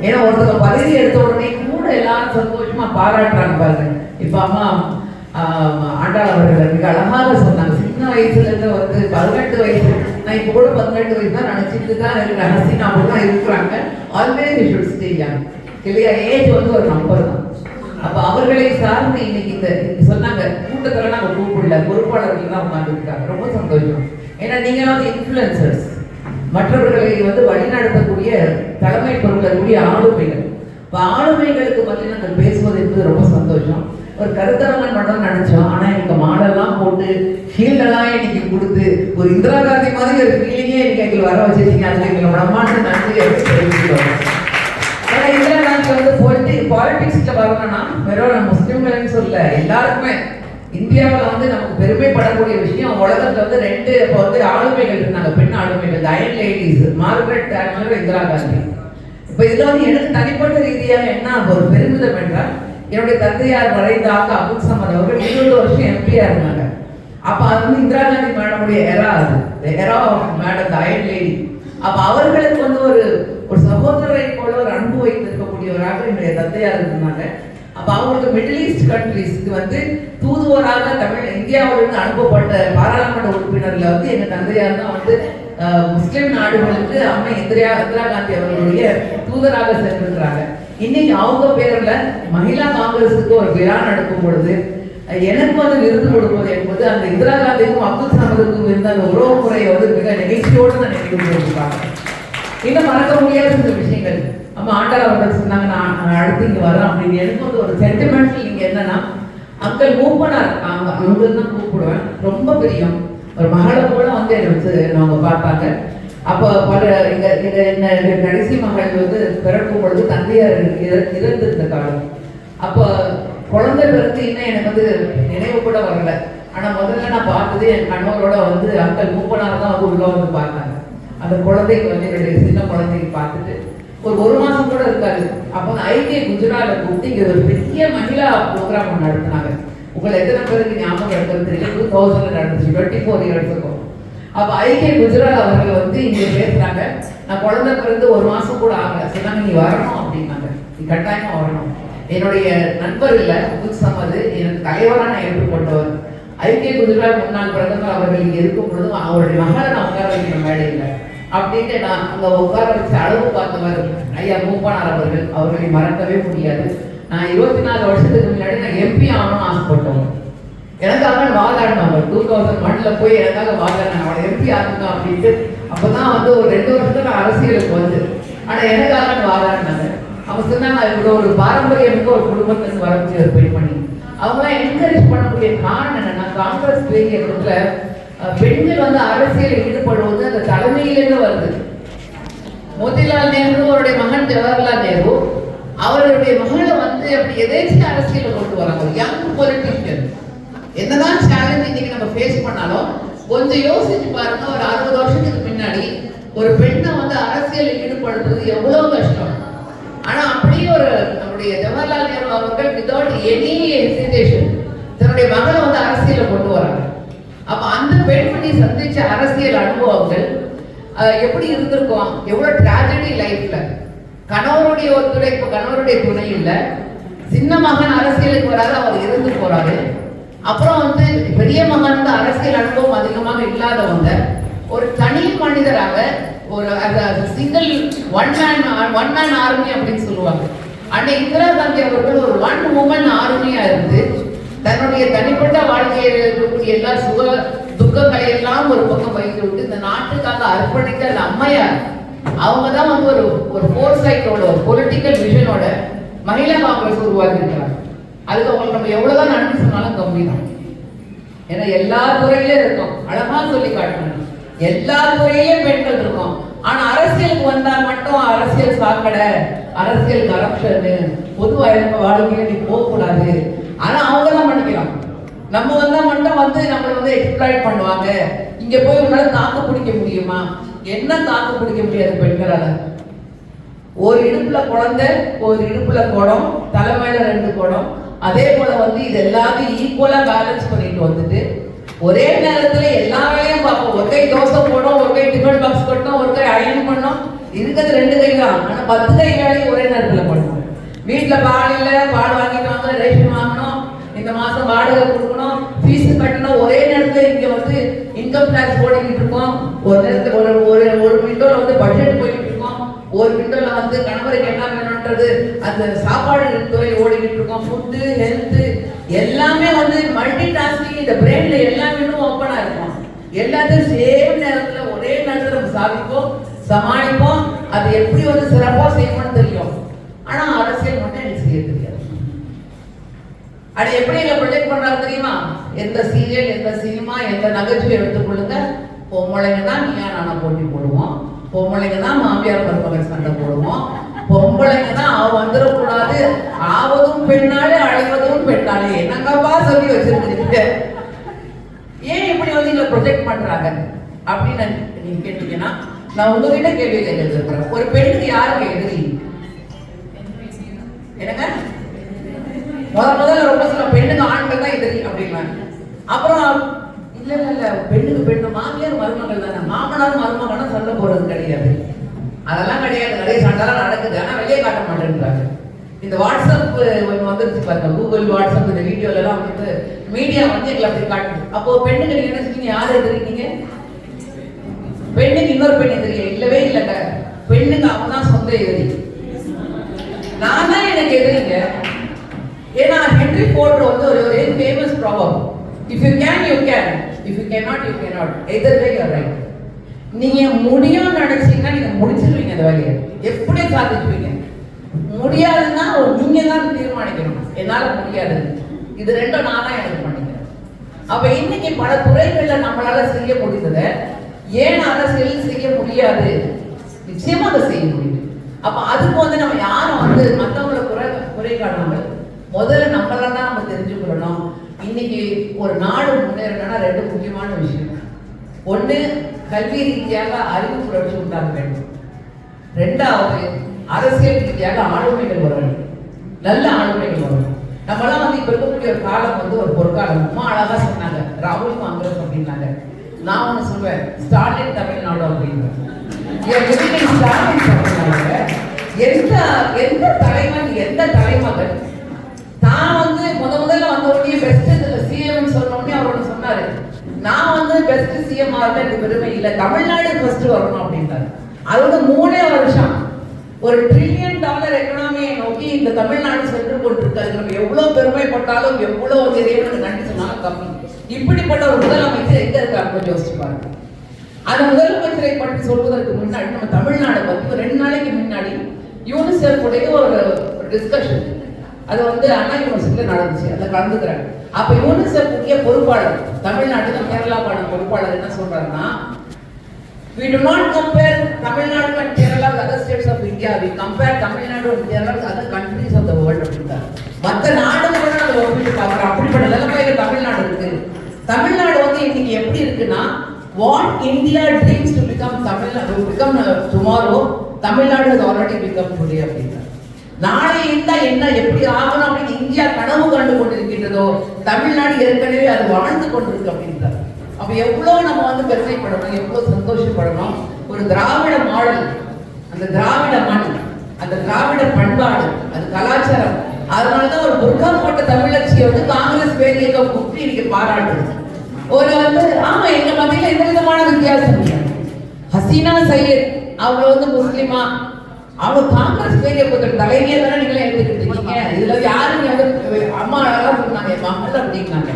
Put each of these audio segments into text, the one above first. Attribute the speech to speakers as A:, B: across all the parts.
A: ஏன்னா ஒருத்தர் பதவி எடுத்த உடனே கூட எல்லாரும் சந்தோஷமா பாராட்டுறாங்க பாருங்க. இப்ப அம்மா ஆண்டாள் அவர்கள் மிக அழகாக சொன்னாங்க, சின்ன வயசுல இருந்து வந்து 18 வயசு, நான் இப்போ கூட 18 வயசு தான் நினைச்சிட்டு தான் இருக்கிறேன், ஹசீனா அப்படிதான் இருக்கிறாங்க. Always you should stay young இல்லையா? ஏஜ் வந்து ஒரு நம்பர் தான். அப்ப அவர்களை சார்ந்து இன்னைக்கு இந்த சொன்னாங்க கூட்டத்துல நாங்க கூப்பிடல, பொறுப்பாளர்கள் தான் உட்கார்ந்துருக்காங்க. ரொம்ப சந்தோஷம். ஏன்னா நீங்க வந்து இன்ஃபுளுசர்ஸ், மற்றவர்களை வந்து வழிநடத்தக்கூடிய தலைமை பொருளக்கூடிய ஆளுமைகள். இப்போ ஆளுமைகளுக்கு பற்றி நாங்கள் பேசுவது என்பது ரொம்ப சந்தோஷம். ஒரு கருத்தரங்கன் மட்டும் நினைச்சோம், ஆனா எங்க மாடெல்லாம் போட்டு ஃபீல்டெல்லாம் இன்னைக்கு கொடுத்து ஒரு இந்திரா காந்தி மாதிரி ஒரு ஃபீலிங்கே இன்னைக்கு எங்களுக்கு வர வச்சிருக்கீங்க. அதுக்கு எங்களோட அம்மாட்டு நன்றி தெரிவிக்கிறோம். ஏன்னா இந்திரா காந்தி வந்து பாலிடிக்ஸ்ல வரணும்னா வெறும் முஸ்லிம்கள்னு சொல்ல, எல்லாருக்குமே இந்தியாவில் வந்து நமக்கு பெருமைப்படக்கூடிய விஷயம், உலகத்துல வந்து 2 இப்போ வந்து ஆளுமைகள் இருந்தாங்க, பெண் ஆளுமைகள், iron ladies, Margaret Thatcher, Indira Gandhi. இப்போ இதுல வந்து எனக்கு தனிப்பட்ட ரீதியாக என்ன ஒரு பெருமிதம் என்றால், என்னுடைய தந்தையார் மறைந்த அப்துல் சமத் அவர்கள் 20 வருஷம் எம்பியா இருந்தாங்க. அப்ப அது வந்து இந்திரா காந்தி மேடமுடைய எரா, அது era of madam iron lady. அப்ப அவர்களுக்கு வந்து ஒரு சகோதரரை போல ஒரு அன்பு வைத்திருக்கக்கூடியவராக என்னுடைய தந்தையார் இருந்தாங்க. அப்ப அவங்களுக்கு மிடில் ஈஸ்ட் கண்ட்ரிஸ்க்கு வந்து தூதுவராக இந்தியாவிலிருந்து அனுப்பப்பட்ட பாராளுமன்ற உறுப்பினர்ல வந்து எங்க தந்தையார் தான் வந்து முஸ்லிம் நாடுகளுக்கு அம்மை இந்திரா காந்தி அவர்களுடைய தூதராக சென்றிருக்கிறாங்க. இன்னைக்கு அவங்க பேர்ல மகிழா காங்கிரஸுக்கு ஒரு விழா நடக்கும் பொழுது எனக்கு வந்து விருது கொடுப்பது என்பது அந்த இந்திரா காந்திக்கும் அப்துல் சமதுக்கும் இருந்த அந்த உறவு முறையை வந்து மிக நிகழ்ச்சியோடு தான் நினைவு கொடுப்பாங்க. இன்னும் மறக்க முடியாத இந்த விஷயங்கள். நம்ம ஆண்டாள் அவர்கள் சொன்னாங்க, நான் அடுத்து இங்க வரேன் அப்படின்னு. எனக்கு வந்து ஒரு சென்டிமெண்டல் இங்க என்னன்னா, அங்கிள் மூப்பனார், அங்கிள் தான் கூப்பிடுவேன், ரொம்ப பிரியம். ஒரு மகளை போல வந்து என்னை வச்சு அவங்க பார்த்தாங்க. அப்போ பல கடைசி மகள் வந்து பிறக்கும் பொழுது தந்தையார் இறந்திருந்த காலம். அப்போ குழந்தை பிறகு இன்னும் எனக்கு வந்து நினைவு கூட வரல. ஆனா முதல்ல நான் பார்த்தது என் கணவரோட வந்து அங்கிள் மூப்பனார் தான் வந்து உள்ள வந்து பார்த்தாங்க. அந்த குழந்தைக்கு வந்து என்னுடைய சின்ன குழந்தைக்கு பார்த்துட்டு ஒரு மாசம் கூட இருக்காது. அப்போ ஐக்கிய குஜரால கூப்பிட்டு இங்க ஒரு பெரிய மகிழா ப்ரோக்ராம் ஒன்று நடத்தினாங்க. உங்களை எத்தனை பேருக்கு ஞாபகம் எடுக்கிறது தெரியல, 2000 நடந்துச்சு, 24 இயர்ஸ் இருக்கும். அப்ப ஐக்கிய குஜரால் அவர்கள் வந்து இங்க பேசுறாங்க. நான் குழந்தை பிறந்து 1 மாசம் கூட ஆகல, சொன்னாங்க நீ வரணும் அப்படின்னாங்க. நீ கட்டாயமா வரணும். என்னுடைய நண்பர் இல்ல அப்துல் சமது, எனக்கு தலைவராக நான் ஏற்றுக்கொண்டவர். ஐக்கிய குஜரால் முன்னாள் பிரதமர் அவர்கள் இங்க இருக்கும் பொழுதும் அவருடைய மகளை நான் உட்கார வைக்கிற மேடையில் அப்படின்ட்டு நான் அங்க உட்கார வச்சு அளவு பார்த்தவர் ஐயா மூப்பனார் அவர்களை மறக்கவே முடியாது. நான் 24 வருஷத்துக்கு முன்னாடி நான் எம்பி ஆகணும்னு ஆசைப்பட்டவங்க. எனக்காக வாதாடினாங்க. 2001 போய் எனக்காக வாதாடினாங்க, அவனை எம்பி ஆகணும் அப்படின்ட்டு. அப்பதான் வந்து ஒரு 2 வருஷத்துல அரசியலுக்கு வந்து, ஆனா எனக்காக வாதாடினாங்க. அவங்க சொன்னாங்க, இவ்வளோ ஒரு பாரம்பரியம் ஒரு குடும்பத்துக்கு வரக்கூடிய ஒரு பெண் பண்ணி அவங்களாம் என்கரேஜ் பண்ணக்கூடிய காரணம் என்னன்னா, காங்கிரஸ் பெரிய இடத்துல பெண்கள் வந்து அரசியல் ஈடுபடுவது அந்த தலைமையிலிருந்து வருது. மோதிலால் நேரு அவருடைய மகன் ஜவஹர்லால் நேரு அவருடைய மகளை வந்து அப்படி எதேச்சும் அரசியல் கொண்டு வராங்க. Young politician. என்னதான் சேலஞ்ச் இன்னைக்கு நம்ம ஃபேஸ் பண்ணாலும் கொஞ்சம் யோசிச்சு பாருங்க, ஒரு 60 வருஷத்துக்கு முன்னாடி ஒரு பெண்ணை வந்து அரசியல் ஈடுபடுத்துறது எவ்வளவு கஷ்டம். ஆனா அப்படியே ஒரு நம்முடைய ஜவஹர்லால் நேரு அவர்கள் வித்வுட் எனி ஹெசிடேஷன் தன்னுடைய மகளை வந்து அரசியல கொண்டு வராங்க. அப்ப அந்த பெண்மணி சந்திச்ச அரசியல் அனுபவங்கள் எப்படி இருந்திருக்கும், எவ்வளவு டிராஜடி லைஃப்ல. கணவருடைய ஒத்துழைப்பு, கணவருடைய துணை இல்ல, சின்ன மகன் அரசியலுக்கு வராது, அவர் இருந்து போறாரு. அப்புறம் வந்து பெரிய மகன் வந்து அரசியல் அனுபவம் அதிகமாக இல்லாதவங்க ஒரு தனி மனிதராக ஒரு சிங்கிள் ஒன் மேன் ஆர்மி அப்படின்னு சொல்லுவாங்க. அன்னைக்கு இந்திரா காந்தி அவர்கள் ஒரு 1 woman ஆர்மியா இருந்து தன்னுடைய தனிப்பட்ட வாழ்க்கையில் இருக்கக்கூடிய எல்லா துக்கங்களை எல்லாம் ஒரு பக்கம் வைத்து விட்டு இந்த நாட்டுக்காக அர்ப்பணித்த அந்த அம்மையார் அவங்க தான் வந்து ஒரு ஃபோர்சைட்டோட ஒரு பொலிட்டிக்கல் விஷனோட மகிழா காங்கிரஸ் உருவாக்கி இருக்கிறாங்க. அதுக்கு அவங்களுக்கு நம்ம எவ்வளவுதான் நன்றி சொன்னாலும் கம்மி தான். ஏன்னா எல்லா துறையிலும் இருக்கும், அழகா சொல்லி காட்டணும், எல்லா துறையிலும் பெண்கள் இருக்கும். ஆனா அரசியலுக்கு வந்தா மட்டும் அரசியல் சாக்கடை, அரசியல் கரப்ஷன், பொது வாழ்க்கையில நீ போக கூடாது. ஆனா அவங்க தான் பண்ணிக்கலாம். நம்ம வந்தா மட்டும் வந்து நம்மளை வந்து எக்ஸ்ப்ளாய்ட் பண்ணுவாங்க. இங்க போய் உன்னால தாக்கு பிடிக்க முடியுமா? என்ன தாக்கு பிடிக்க முடியாது பெண்களால? ஒரு இடுப்புல குழந்தை, ஒரு இடுப்புல குடம், தலைமையில 2 குடம். அதே போல வந்து இது எல்லாத்தையும் ஈக்குவலா பேலன்ஸ் பண்ணிட்டு வந்துட்டு ஒரே நேரத்துல எல்லா வேலையும் பார்ப்போம். ஒரு கை தோசை போடும், ஒரு கை டிஃபன் பாக்ஸ் கட்டணும், ஒரு கை அயன் பண்ணோம். இருக்கிறது 2 கை தான், ஆனா 10 கை வேலையும் ஒரே நேரத்தில் பண்ணுவோம். வீட்டுல பால் இல்ல, பால் வாங்கிட்டு வாங்க, ரேஷன் வாங்கணும், இந்த மாசம் வாடகை கொடுக்கணும், ஃபீஸ் கட்டணும், ஒரே நேரத்துல இங்க வந்து இன்கம் டாக்ஸ் ஓடிக்கிட்டு இருக்கோம். ஒரு நேரத்துல ஒரு விண்டோல வந்து பட்ஜெட் போயிட்டு இருக்கோம், ஒரு விண்டோல வந்து கணவருக்கு என்ன வேணும்ன்றது அந்த சாப்பாடு துறை ஓடிக்கிட்டு இருக்கோம். ஃபுட்டு, ஹெல்த் எல்லாமே வந்து மல்டி டாஸ்கிங். இந்த பிரெயின்ல எல்லாமே ஓப்பனா இருக்கும். எல்லாத்தையும் சேம் நேரத்துல ஒரே நேரத்துல நம்ம சாதிப்போம், சமாளிப்போம். அது எப்படி வந்து சிறப்பா செய்யணும்னு தெரியும். ஆனா அரசியல் மட்டும் எனக்கு செய்ய தெரியாது. அது எப்படி எங்க ப்ரொஜெக்ட் பண்றாங்க தெரியுமா? எந்த சீரியல், எந்த சினிமா, எந்த நகைச்சுவை எடுத்துக்கொள்ளுங்க, பொம்பளைங்க தான் நீயா நானா போட்டி போடுவோம், பொம்பளைங்க தான் மாமியார் மருமகள் சண்டை போடுவோம், பொம்பளைங்க தான் அவ வந்துடக்கூடாது, ஆவதும் பெண்ணாலே அழைவதும் பெண்ணாலே, என்னங்கப்பா சொல்லி வச்சிருக்கீங்க. ஏன் இப்படி வந்து இங்க ப்ரொஜெக்ட் பண்றாங்க அப்படின்னு நீங்க கேட்டீங்கன்னா, நான் உங்ககிட்ட கேள்வி கேட்கிறேன். ஒரு பெண்ணுக்கு யாருக்கு எதிரி? என்னங்க? முதல்ல ரொம்ப சொல்ல பெண்ணுக்கு ஆண்கள் தான் எதிரி அப்படின்னா, அப்புறம் இல்ல பெண்ணுக்கு பெண்ணு மாமியார் மருமகள் தானே, மாமனார் மருமகனும் சண்டை போறது கிடையாது. அதெல்லாம் கிடையாது. நிறைய சண்டைலாம் நடக்குது, ஆனா வெளியே காட்ட மாட்டேன்றாங்க. இந்த வாட்ஸ்அப் வந்துருச்சு பாருங்க, கூகுள் வாட்ஸ்அப், இந்த வீடியோல எல்லாம் வந்து மீடியா வந்து எங்களை அப்படி காட்டுது. அப்போ பெண்ணுக்கு நீங்க என்ன செஞ்சீங்க? யார் எதிரிக்கீங்க? பெண்ணுக்கு இன்னொரு பெண் எதிரி இல்லவே இல்லைங்க. பெண்ணுக்கு அவன் தான் சொந்த எதிரி. நான் தான் எனக்கு எதிரிங்க. ஏன்னா ஹென்ரி ஃபோர்ட் வந்து ஒரு famous proverb, if you can you can, if you cannot you cannot, either way you are right. நீங்க முடியும்னு நினைச்சீங்கன்னா நீங்க முடிச்சிருவீங்க அந்த வேலையை, எப்படியும் சாதிச்சுவீங்க. முடியாதுன்னா நீங்க தான் தீர்மானிக்கணும், என்னால முடியாது, இது ரெண்டும் நான் தான் எனக்கு பண்ணிக்கிறேன். அப்ப இன்னைக்கு பல துறைகள்ல நம்மளால செய்ய முடிந்ததை ஏன் அரசியல் செய்ய முடியாது? நிச்சயமா அதை செய்ய முடியும். அப்ப அதுக்கு வந்து நம்ம யாரும் வந்து மற்றவங்களை குறை காணாமல் முதல்ல நம்மள தான் நம்ம தெரிஞ்சுக்கணும். இன்னைக்கு ஒரு நாடு முன்னேறணும்னா 2 முக்கியமான விஷயம். ஒண்ணு, கல்வி ரீதியாக அறிவு புரட்சி உண்டாக வேண்டும். 2வது, அரசியல் ரீதியாக ஆளுமைகள் வரணும், நல்ல ஆளுமைகள் வரணும். நம்மளாம் வந்து இப்ப இருக்கக்கூடிய ஒரு காலம் வந்து ஒரு பொற்காலம். அம்மா அழகா சொன்னாங்க, ராகுல் காங்கிரஸ் அப்படின்னாங்க. நான் ஒண்ணு சொல்வேன், ஸ்டாலின் தமிழ்நாடு அப்படின்னு. எந்த தலைவன், எந்த தலைமகன் தான் வந்து முதல்ல வந்த உடனே பெஸ்ட் சிஎம் சொன்ன உடனே அவர் ஒன்று சொன்னாரு, நான் வந்து பெஸ்ட் சிஎம் ஆக எனக்கு பெருமை இல்லை, தமிழ்நாடு ஃபர்ஸ்ட் வரணும் அப்படின்றாரு. அதோட 3 வருஷம் ஒரு $1 trillion எக்கனாமியை நோக்கி இந்த தமிழ்நாடு சென்று கொண்டிருக்காரு. நம்ம எவ்வளவு பெருமைப்பட்டாலும் எவ்வளவு இறைவனுக்கு நன்றி சொன்னாலும் கம்மி. இப்படிப்பட்ட ஒரு முதலமைச்சர் எங்க இருக்காரு கொஞ்சம் யோசிச்சு பாருங்க. அந்த முதலமைச்சரை பற்றி சொல்வதற்கு முன்னாடி நம்ம தமிழ்நாடு பத்தி 2 நாளைக்கு முன்னாடி யூனிசெஃப் உடைய ஒரு டிஸ்கஷன், அது வந்து அண்ணா யூனிவர்சிட்டியில நடந்துச்சு, அதை கலந்துக்கிறாங்க. அப்ப யூனிசெஃப் உடைய பொறுப்பாளர், தமிழ்நாட்டுல கேரளாக்கான பொறுப்பாளர் என்ன சொல்றாருன்னா, we do not compare Tamil Nadu and Kerala with other states of India, we compare Tamil Nadu and Kerala with other countries of the world அப்படின்றார். மற்ற நாடுகளோட நம்ம ஒப்பிட்டு பார்க்கிறோம். அப்படிப்பட்ட நிலைமையில தமிழ்நாடு இருக்கு. தமிழ்நாடு வந்து இன்னைக்கு எப்படி இருக்குன்னா, what India dreams to become tomorrow, Tamil Nadu has already become today அப்படின்றார். நாளை என்ன எப்படி ஆகணும் அப்படின்னு இந்தியா கனவு கண்டு கொண்டிருக்கின்றதோ, தமிழ்நாடு ஏற்கனவே அது வாழ்ந்து கொண்டிருக்கு அப்படின்றார். அப்ப எவ்வளவு நம்ம வந்து பெருமைப்படணும், எவ்வளவு சந்தோஷப்படணும். ஒரு திராவிட மாடல், அந்த திராவிட மண், அந்த திராவிட பண்பாடு, அது கலாச்சாரம். அதனாலதான் ஒரு புர்கா போட்ட தமிழச்சியை வந்து காங்கிரஸ் பேர் இயக்கம் கூப்பிட்டு இன்னைக்கு பாராட்டுது. ஒரு வந்து ஆமா, எங்க மத்தியில எந்த விதமான வித்தியாசம் இல்லை. ஹசீனா சையத் அவங்க வந்து முஸ்லிமா, அவங்க காங்கிரஸ் பேர் இயக்கத்தோட தலைவியை தானே நீங்களே எடுத்துக்கிட்டு இருக்கீங்க. இதுல யாரும் அம்மா அழகா சொன்னாங்க, மக்கள் அப்படின்னாங்க.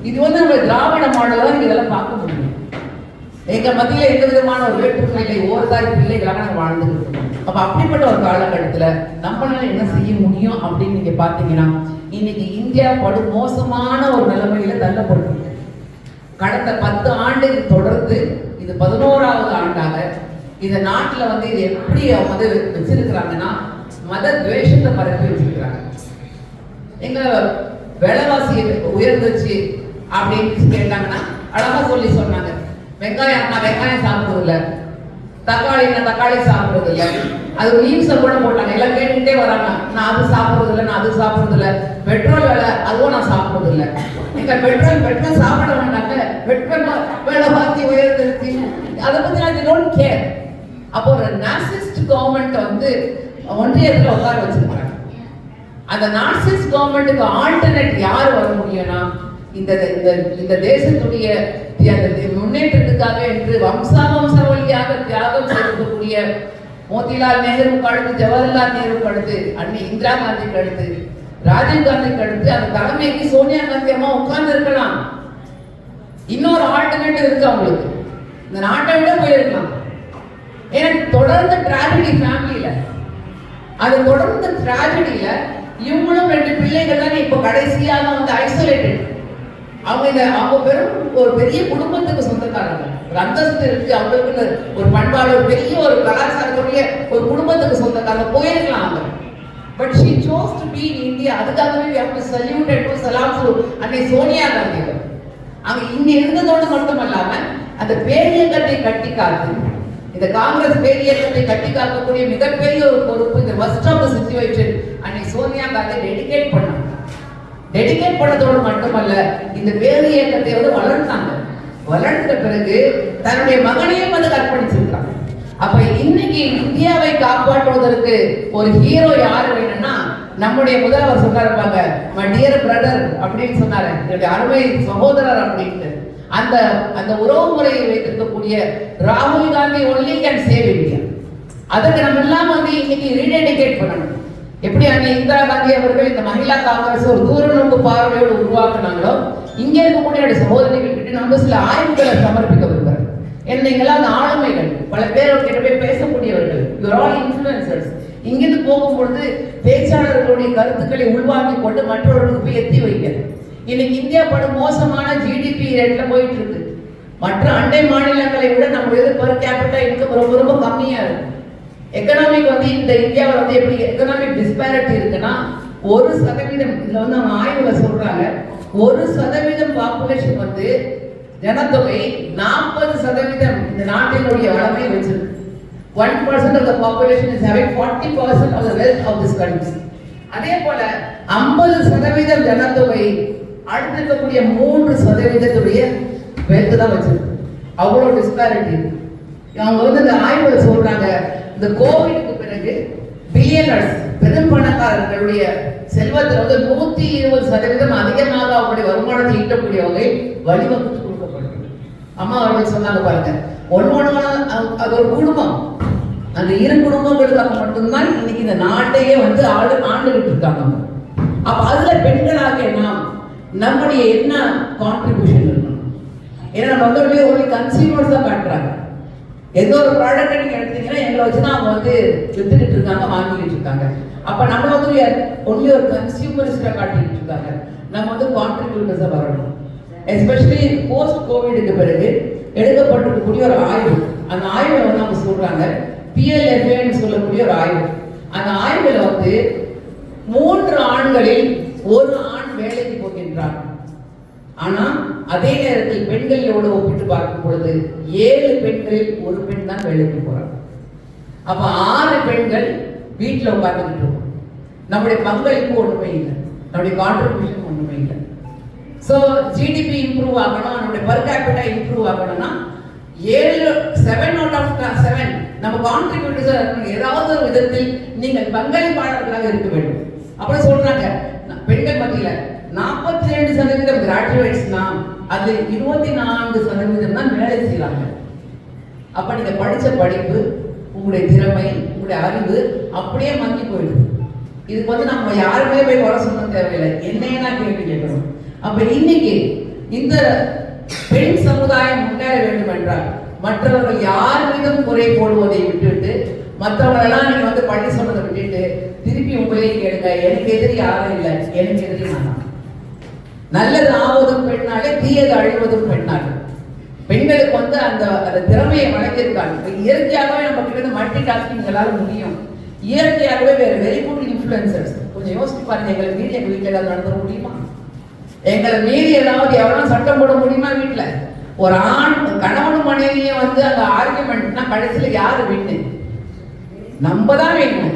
A: இது வந்து நம்ம திராவிட மாடல் தான் இதெல்லாம் பார்க்க முடியும். எங்க மத்தியில எந்த விதமான ஒரு வேற்றுமை இல்லை, ஓர்தாரி பிள்ளைகளாக நாங்கள் வாழ்ந்துட்டு இருக்கோம். அப்ப அப்படிப்பட்ட ஒரு காலகட்டத்துல நம்மளால என்ன செய்ய முடியும் அப்படின்னு நீங்க பாத்தீங்கன்னா, இன்னைக்கு இந்தியா படு மோசமான ஒரு நிலைமையில தள்ளப்பட்டிருக்கு. கடந்த 10 ஆண்டுகள் தொடர்ந்து இது 11வது ஆண்டாக இந்த நாட்டுல வந்து இது எப்படி அவங்க வந்து வச்சிருக்கிறாங்கன்னா, மத துவேஷத்தை பரப்பி வச்சிருக்கிறாங்க. எங்க விலைவாசி உயர்ந்துச்சு அப்படின்னு கேட்டாங்கன்னா அழகா சொல்லி சொன்னாங்க, வெங்காயம் நான் வெங்காயம் சாப்பிடுறது இல்லை, தக்காளி சாப்பிடுறது இல்லை. அது மீம்ஸை கூட போட்டாங்க, எல்லாம் கேட்டுக்கிட்டே வராங்க, நான் அது சாப்பிடுறது இல்லை, நான் அது சாப்பிடுறது இல்லை. பெட்ரோல் விலை, அதுவும் நான் சாப்பிடுறது இல்லை. எங்க பெட்ரோல் சாப்பிட வேண்டாங்க, பெட்ரோல் விலைவாசி உயர்ந்துருச்சு, அதை பத்தி நான் டோன்ட் கேர். அப்போ ஒரு நார்சிஸ்ட் கவர்மெண்ட் வந்து ஒன்றியத்தில் உட்கார வச்சிருக்காங்க. அந்த நார்சிஸ்ட் கவர்மெண்ட்டுக்கு ஆல்டர்னேட் யார் வர முடியும்னா இந்த இந்த தேசத்துடைய முன்னேற்றத்துக்காக என்று வம்சாவளியாக தியாகம் செய்யக்கூடிய மோதிலால் நேருவுக்கு அடுத்து, ஜவஹர்லால் நேருவுக்கு அடுத்து, அன்னை இந்திரா காந்திக்கு அடுத்து, ராஜீவ் காந்திக்கு அடுத்து அந்த தலைமைக்கு சோனியா காந்தி அம்மா உட்கார்ந்து இருக்கலாம். இன்னொரு ஆல்டர்னேட்டிவ் இருக்கு அவங்களுக்கு, இந்த நாட்டை விட போயிருக்கலாம். ஏன்னா தொடர்ந்து டிராஜடி ஃபேமிலியில, அது தொடர்ந்து டிராஜடியில இவங்களும் 2 பிள்ளைகள் தான் இப்போ கடைசியாக வந்து ஐசோலேட்டட். அவங்க வெறும் ஒரு பெரிய குடும்பத்துக்கு சொந்தக்காரங்க, ஒரு அந்தஸ்து இருக்கு அவங்களுக்கு, ஒரு பண்பாடு, ஒரு பெரிய ஒரு கலாச்சாரத்துடைய ஒரு குடும்பத்துக்கு சொந்தக்காரங்க போயிருக்கலாம் அவங்க. But she chose to be in India. அதுக்காகவே we have to salute and to salam to அன்னை சோனியா காந்தி. அவங்க இங்க இருந்ததோடு மட்டுமல்லாம அந்த பேரியக்கத்தை கட்டி காத்து, இந்த காங்கிரஸ் பேரியக்கத்தை கட்டி காக்கக்கூடிய மிகப்பெரிய ஒரு பொறுப்பு இந்த வர்ஸ்ட் ஆஃப் தி சிச்சுவேஷன் அன்னை சோனியா காந்தி டெடிகேட் பண்ணாங்க. டெடிகேட் பண்ணதோடு மட்டுமல்ல, இந்த பேரியக்கத்தை வந்து வளர்த்தாங்க. வளர்ந்த பிறகு தன்னுடைய மகனையும் வந்து அர்ப்பணிச்சிருக்காங்க. அப்ப இன்னைக்கு இந்தியாவை காப்பாற்றுவதற்கு ஒரு ஹீரோ யாரு வேணும்னா நம்முடைய முதல்வர் சொன்னாருப்பாங்க, மை டியர் பிரதர் அப்படின்னு சொன்னாரு, என்னுடைய அருமை சகோதரர் அப்படின்ட்டு. அந்த அந்த உறவு முறையை வைத்திருக்கக்கூடிய ராகுல் Gandhi only can save India. அதுக்கு நம்ம எல்லாம் வந்து இன்னைக்கு ரீடெடிகேட் பண்ணணும். எப்படி அன்னை இந்திரா காந்தி அவர்கள் இந்த மகிழா காங்கிரஸ் ஒரு தூர நோக்கு பார்வையோடு உருவாக்குனாங்களோ, இங்க இருக்கக்கூடிய சகோதரிகள் கிட்ட நான் வந்து சில ஆய்வுகளை சமர்ப்பிக்க விரும்புகிறேன். நீங்களாம் அந்த ஆளுமைகள், பல பேர் கிட்ட போய் பேசக்கூடியவர்கள், யூர் ஆல் இன்ஃப்ளூயன்சர்ஸ். இங்கிருந்து போகும்பொழுது பேச்சாளர்களுடைய கருத்துக்களை உள்வாங்கி கொண்டு மற்றவர்களுக்கு போய் எத்தி வைக்கிறது. இன்னைக்கு இந்தியா படும் மோசமான ஜிடிபி ரேட்ல போயிட்டு இருக்கு. மற்ற அண்டை மாநிலங்களை விட நம்முடைய பெர் கேபிட்டல் இன்கம் ரொம்ப ரொம்ப கம்மியா இருக்கு. எக்கனாமிக் வந்து இந்த இந்தியாவில் வந்து எப்படி எக்கனாமிக் டிஸ்பேரிட்டி இருக்குன்னா 1% இதுல வந்து அவங்க ஆய்வுல சொல்றாங்க, 1% பாப்புலேஷன் வந்து ஜனத்தொகை 40% இந்த நாட்டினுடைய வளமை வச்சிருக்கு. 1% of the population is having 40% of the wealth of this country. அதே போல 50% ஜனத்தொகை அடுத்து இருக்கக்கூடிய 3% வெல்த் தான் வச்சிருக்கு. அவ்வளோ டிஸ்பேரிட்டி. அவங்க வந்து இந்த ஆய்வுல சொல்றாங்க, இந்த கோவிடுக்கு பிறகு பில்லியனர்ஸ் பெரும் பணக்காரர்களுடைய செல்வத்தில் வந்து 120% அதிகமாக அவங்களுடைய வருமானத்தை ஈட்டக்கூடியவங்க வழிவகுத்து கொடுக்கப்படும். அம்மா அவர்கள் சொன்னாங்க பாருங்க, ஒன்று அது ஒரு குடும்பம், அந்த 2 குடும்பங்களுக்காக மட்டும்தான் இன்னைக்கு இந்த நாட்டையே வந்து ஆண்டுகிட்டு இருக்காங்க. அப்ப அதுல பெண்களாக நாம் நம்முடைய என்ன கான்ட்ரிபியூஷன் இருக்கணும்? ஏன்னா நம்ம வந்து ஒரு கன்சியூமர்ஸ் தான் காட்டுறாங்க. எந்த ஒரு ப்ராடக்ட் நீங்க எடுத்தீங்கன்னா எங்களை வச்சுதான் அவங்க வந்து வித்துக்கிட்டு இருக்காங்க, வாங்கிட்டு இருக்காங்க. அப்ப நம்ம வந்து ஒன்லி ஒரு கன்சியூமரிஸ்டா காட்டிட்டு இருக்காங்க. நம்ம வந்து கான்ட்ரிபியூட்டர்ஸா வரணும். எஸ்பெஷலி போஸ்ட் கோவிடுக்கு பிறகு எடுக்கப்பட்டிருக்கக்கூடிய ஒரு ஆய்வு, அந்த ஆய்வுல வந்து அவங்க சொல்றாங்க, PLFAன்னு சொல்லக்கூடிய ஒரு ஆய்வு. அந்த ஆய்வுல வந்து 3 ஆண்களில் 1 ஆண் வேலைக்கு போகின்றார். ஆனா அதே நேரத்தில் பெண்களோடு ஒப்பிட்டு பார்க்கும் பொழுது 7 பெண்களில் 1 பெண் தான் வேலைக்கு போறாங்க. அப்ப 6 பெண்கள் வீட்டுல உட்கார்ந்துட்டு இருக்கோம். நம்முடைய பங்களிப்பு ஒண்ணுமே இல்லை, நம்முடைய கான்ட்ரிபியூஷன் ஒண்ணுமே இல்லை. ஸோ ஜிடிபி இம்ப்ரூவ் ஆகணும், நம்முடைய பர் கேபிட்டா இம்ப்ரூவ் ஆகணும்னா 7 out of 7 நம்ம கான்ட்ரிபியூட்டர்ஸா இருக்கணும். ஏதாவது ஒரு விதத்தில் நீங்கள் பங்களிப்பாளர்களாக இருக்க வேண்டும். அப்புறம் சொல்றாங்க, பெண்கள் மத்தியில 42% கிராஜுவேட்ஸ்னா அது 24% தான் வேலை செய்யறாங்க. அப்ப நீங்க படிச்ச படிப்பு, உங்களுடைய திறமை, உங்களுடைய அறிவு அப்படியே மங்கி போயிடுது. இதுக்கு வந்து நம்ம யாருமே போய் வர சொல்ல தேவையில்லை, என்னையா கேள்வி கேட்கணும். அப்ப இன்னைக்கு இந்த பெண் சமுதாயம் முன்னேற வேண்டும் என்றால் மற்றவர்கள் யார் மீதும் குறை போடுவதை விட்டுவிட்டு, மற்றவர்களெல்லாம் நீங்க வந்து பள்ளி சொன்னதை விட்டுட்டு திருப்பி உங்களே கேளுங்க, எனக்கு எதிரி யாரும் இல்லை, எனக்கு எதிரி நான். நல்லது ஆவதும் பெண்ணாலே, தீயது அழிவதும் பெண்ணாலே. பெண்களுக்கு வந்து அந்த திறமையை வழங்கியிருக்காங்க. இயற்கையாகவே நம்ம கிட்ட மல்டி டாஸ்கிங்கால முடியும். இயற்கையாகவே வேறு வெரி குட் இன்ஃப்ளூயன்சர்ஸ். கொஞ்சம் யோசிச்சு பாருங்க, எங்களை மீறி எங்க வீட்டில் ஏதாவது நடந்துட முடியுமா? எங்களை மீறி ஏதாவது எவ்வளவு சட்டம் போட முடியுமா? வீட்டுல ஒரு ஆண் கணவனும் மனைவியும் வந்து அந்த ஆர்குமெண்ட்னா கடைசியில யாரு வின்னு? நம்ம தான் வேணும்.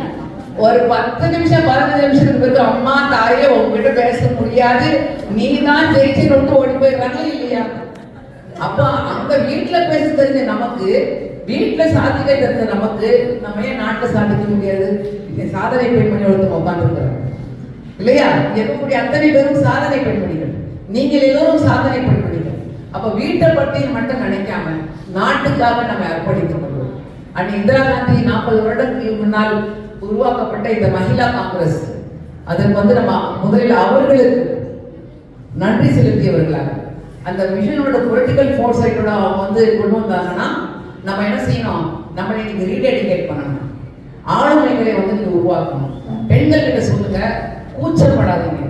A: ஒரு 10 நிமிஷம் 15 நிமிஷத்துக்கு பிறகு அம்மா தாயே உங்ககிட்ட பேச முடியாது, நீ தான் ஜெயிச்சு ரொம்ப ஓடி போயிடுறாங்க இல்லையா? அப்ப அங்க வீட்டுல பேச தெரிஞ்ச நமக்கு வீட்டுல சாதிக்க தெரிஞ்ச நமக்கு நம்ம ஏன் நாட்டுல சாதிக்க முடியாது? சாதனை பெண்மணி ஒருத்தர் உட்கார்ந்துருக்கிறாங்க இல்லையா? இருக்கக்கூடிய அத்தனை பேரும் சாதனை பெண்மணிகள், நீங்கள் எல்லோரும் சாதனை பெண்மணிகள். அப்ப வீட்டை பற்றி மட்டும் நினைக்காம நாட்டுக்காக நம்ம அர்ப்பணித்துக் கொள்வோம். அன்னை இந்திரா காந்தி 40 வருடங்களுக்கு முன்னால் உருவாக்கப்பட்ட இந்த மகிழா காங்கிரஸ், அதற்கு நம்ம முதலில் அவர்களுக்கு நன்றி செலுத்தியவர்களாக அந்த மிஷனோட பொலிட்டிக்கல் ஃபோர்ஸைட்டோட அவங்க கொண்டு வந்தாங்கன்னா நம்ம என்ன செய்யணும்? நம்ம இன்னைக்கு ரீடெடிகேட் பண்ணணும். ஆளுமைகளை நீங்க உருவாக்கணும். பெண்கள் கிட்ட சொல்லுங்க, கூச்சப்படாதீங்க,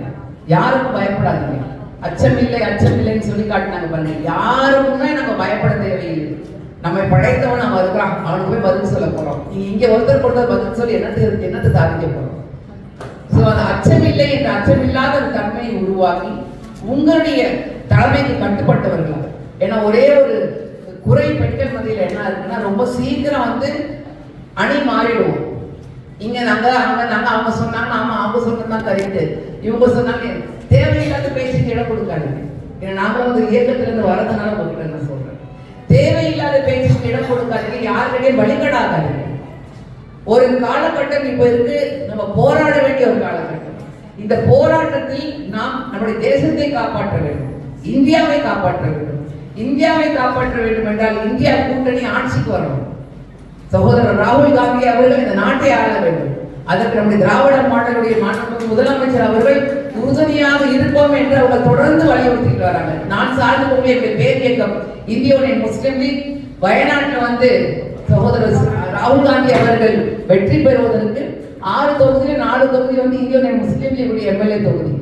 A: யாருக்கும் பயப்படாதீங்க. அச்சமில்லை அச்சமில்லைன்னு சொல்லி காட்டினாங்க பாருங்க. யாருக்குமே நம்ம பயப்பட தேவையில்லை. நம்ம படைத்தவன் நம்ம இருக்கிறான், அவனுக்கு போய் பதில் சொல்ல போறோம். நீங்க இங்க ஒருத்தர் பதில் சொல்லி என்னத்தை சாதிக்க போறோம்? ஸோ அந்த அச்சமில்லை என்ற அச்சமில்லாத ஒரு தன்மையை உருவாக்கி உங்களுடைய தலைமைக்கு கட்டுப்பட்டவர்கள். ஏன்னா ஒரே ஒரு குறை பெண்கள் மத்தியில் என்ன இருக்குன்னா, ரொம்ப சீக்கிரம் அணி மாறிடுவோம். இங்க நாங்க அவங்க சொன்னாங்க, ஆமா அவங்க சொன்னதான் கரெக்ட், இவங்க சொன்னாங்க, தேவையில்லாத பேச்சுக்கு இடம் கொடுக்காதீங்க. ஏன்னா நாங்களும் இயக்கத்துல இருந்து வரதுனால உங்ககிட்ட நான் சொல்றேன், தேவையில்லாத பேச்சுக்கு இடம் கொடுக்காதீங்க, யாருக்கிட்டையும் வழிபடாதீங்க. ஒரு காலகட்டம் இப்ப இருக்கு, நம்ம போராட வேண்டிய ஒரு காலகட்டம். இந்த போராட்டத்தில் நாம் நம்முடைய தேசத்தை காப்பாற்ற வேண்டும், இந்தியாவை காப்பாற்ற வேண்டும். இந்தியாவை காப்பாற்ற வேண்டும் என்றால் இந்தியா கூட்டணி ஆட்சிக்கு வரணும். சகோதரர் ராகுல் காந்தி அவர்கள் இந்த நாட்டை ஆள வேண்டும். அதற்கு நம்முடைய திராவிட மாடலுடைய முதலமைச்சர் அவர்கள் உறுதுணையாக இருப்போம் என்று அவர்கள் தொடர்ந்து வலியுறுத்திட்டு வராங்க. நான் சார்ந்து கொண்டு என்னுடைய பேர் இயக்கம் இந்திய யூனியன் முஸ்லிம் லீக் வயநாட்டில் சகோதரர் ராகுல் காந்தி அவர்கள் வெற்றி பெறுவதற்கு 6 தொகுதியில் 4 தொகுதி இந்திய யூனியன் முஸ்லிம் லீக் எம்எல்ஏ தொகுதி.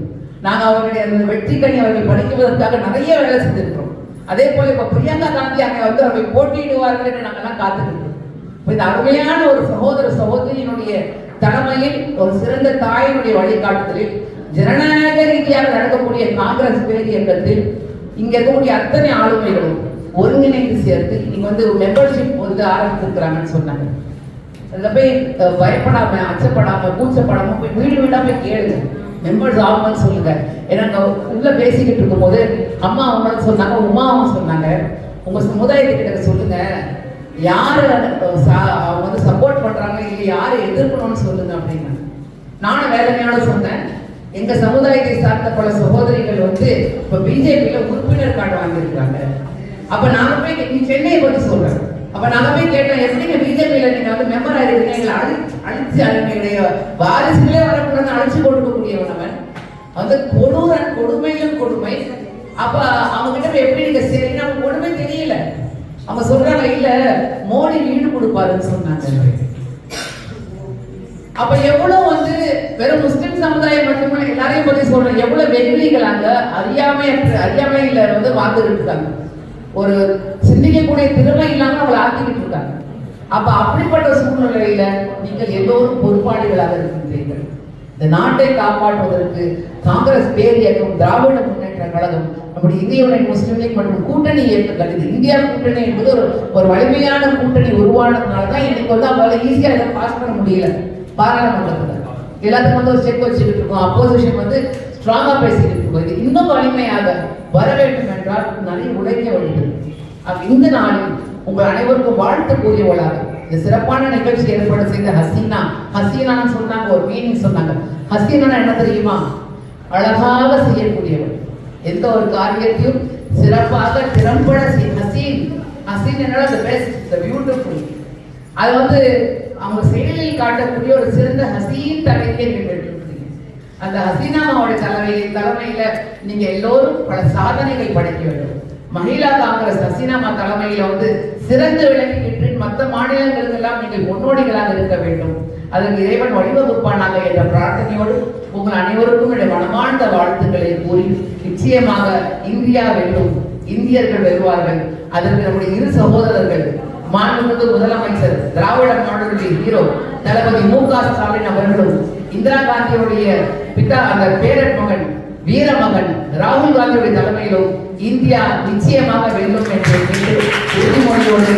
A: நாங்கள் அவர்களுடைய வெற்றி கனி அவர்கள் படிக்குவதற்காக நிறைய வேலை செஞ்சிருக்கிறோம். அதே போல இப்ப பிரியங்கா காந்தி அங்கே அவர்கள் போட்டியிடுவார்கள் என்று நாங்கள்லாம் காத்துக்கிட்டோம். இந்த அருமையான ஒரு சகோதர சகோதரியினுடைய தலைமையில், ஒரு சிறந்த தாயினுடைய வழிகாட்டுதலில், ஜனநாயக ரீதியாக நடக்கக்கூடிய காங்கிரஸ் பேர் இயக்கத்தில் இங்க இருக்கக்கூடிய அத்தனை ஆளுமைகளும் ஒருங்கிணைந்து சேர்த்து இங்க மெம்பர்ஷிப் ஆரம்பித்திருக்கிறாங்கன்னு சொன்னாங்க. அதுல போய் பயப்படாம, அச்சப்படாம, கூச்சப்படாம போய் வீடு வீடா போய் கேளுங்க, மெம்பர்ஸ் ஆகுங்கன்னு சொல்லுங்க. ஏன்னா உள்ள பேசிக்கிட்டு இருக்கும் போது அம்மா அவங்க சொன்னாங்க, உமா அவங்க சொன்னாங்க, உங்க சமுதாயத்துக்கிட்ட சொல்லுங்க, யாரு அவங்க சப்போர்ட் பண்றாங்க இல்லை யாரு எதிர்க்கணும்னு சொல்லுங்க அப்படின்னு. நானும் வேதனையோட சொன்னேன், எங்க சமுதாயத்தை சார்ந்த பல சகோதரிகள் இப்ப பிஜேபியில உறுப்பினர் கார்டு வாங்கியிருக்காங்க. அப்ப நாங்க போய் நீ சென்னையை பத்தி சொல்றேன். அப்ப நாங்க போய் கேட்டோம், எப்படிங்க பிஜேபியில நீங்க மெம்பர் ஆயிருக்கீங்க, எங்களை அழிச்சு எங்களுடைய வாரிசுகளே வரக்கூடாது அழிச்சு கொடுக்கக்கூடியவனவன் கொடுமையிலும் கொடுமை. அப்ப அவங்க கிட்ட எப்படி நீங்க சரி, நமக்கு கொடுமை தெரியல. அவங்க சொல்றாங்க, இல்ல மோடி வீடு கொடுப்பாருன்னு சொன்னாங்க. அப்ப எவ்வளவு வெறும் முஸ்லிம் சமுதாயம் மட்டுமே எல்லாரையும் பத்தி சொல்றேன், எவ்வளவு வெகுளிகளாங்க அறியாமையில வாழ்ந்துட்டு இருக்காங்க. ஒரு சிந்திக்கக்கூடிய திறமை இல்லாம அவங்களை ஆக்கிக்கிட்டு இருக்காங்க. அப்ப அப்படிப்பட்ட சூழ்நிலையில நீங்கள் எல்லோரும் பொறுப்பாளிகளாக இருக்கின்றீர்கள். இந்த நாட்டை காப்பாற்றுவதற்கு காங்கிரஸ் பேர் இயக்கம், திராவிட முன்னேற்ற கழகம், நம்முடைய இந்திய யூனியன் முஸ்லிம் லீக் மற்றும் கூட்டணி இயக்கங்கள், இது இந்தியா கூட்டணி என்பது ஒரு வலிமையான கூட்டணி உருவானதுனாலதான் இன்னைக்கு அவங்களால ஈஸியா இதை பாஸ் பண்ண முடியல. பாராளுமன்றத்தில் எல்லாத்துக்கும் ஒரு செக் வச்சுக்கிட்டு இருக்கோம், அப்போசிஷன் ஸ்ட்ராங்கா பேசிக்கிட்டு இருக்கோம். இது இன்னும் வலிமையாக வர வேண்டும் என்றால் நிறைய உழைக்க வேண்டும். இந்த நாளில் உங்கள் அனைவருக்கும் வாழ்த்து கூறியவளாக இந்த சிறப்பான நிகழ்ச்சி ஏற்பாடு செய்த ஹசீனான்னு சொன்னாங்க, ஒரு மீனிங் சொன்னாங்க. ஹசீனா என்ன தெரியுமா? அழகாக செய்யக்கூடியவள், எந்த ஒரு காரியத்தையும் சிறப்பாக திறம்பட ஹசீன் என்னால் தி பெஸ்ட், தி பியூட்டிஃபுல். அது அவங்க செயலில் காட்டக்கூடிய ஒரு சிறந்த ஹசீன் தலைவியை நீங்கள். அந்த ஹசீனாமாவோட தலைமையில நீங்க எல்லோரும் பல சாதனைகள் படைக்க வேண்டும். மகிழா காங்கிரஸ் ஹசீனாமா தலைமையில சிறந்து விளங்கிட்டு மற்ற மாநிலங்களுக்கு எல்லாம் நீங்கள் முன்னோடிகளாக இருக்க வேண்டும். அதற்கு இறைவன் வழிவகுப்பானாக என்ற பிரார்த்தனையோடு உங்கள் அனைவருக்கும் என்னுடைய மனமார்ந்த வாழ்த்துக்களை கூறி, நிச்சயமாக இந்தியா வெல்லும், இந்தியர்கள் வெல்வார்கள். அதற்கு நம்முடைய இரு சகோதரர்கள், மாண்புமிகு முதலமைச்சர், திராவிட மாடலுடைய ஹீரோ தளபதி மு.க. ஸ்டாலின் அவர்களும், இந்திரா காந்தியுடைய பிதா அந்த பேரன் மகன் வீரமகன் ராகுல் காந்தியுடைய தலைமையிலும் இந்தியா நிச்சயமாக வெல்லும் என்று உறுதிமொழியோடு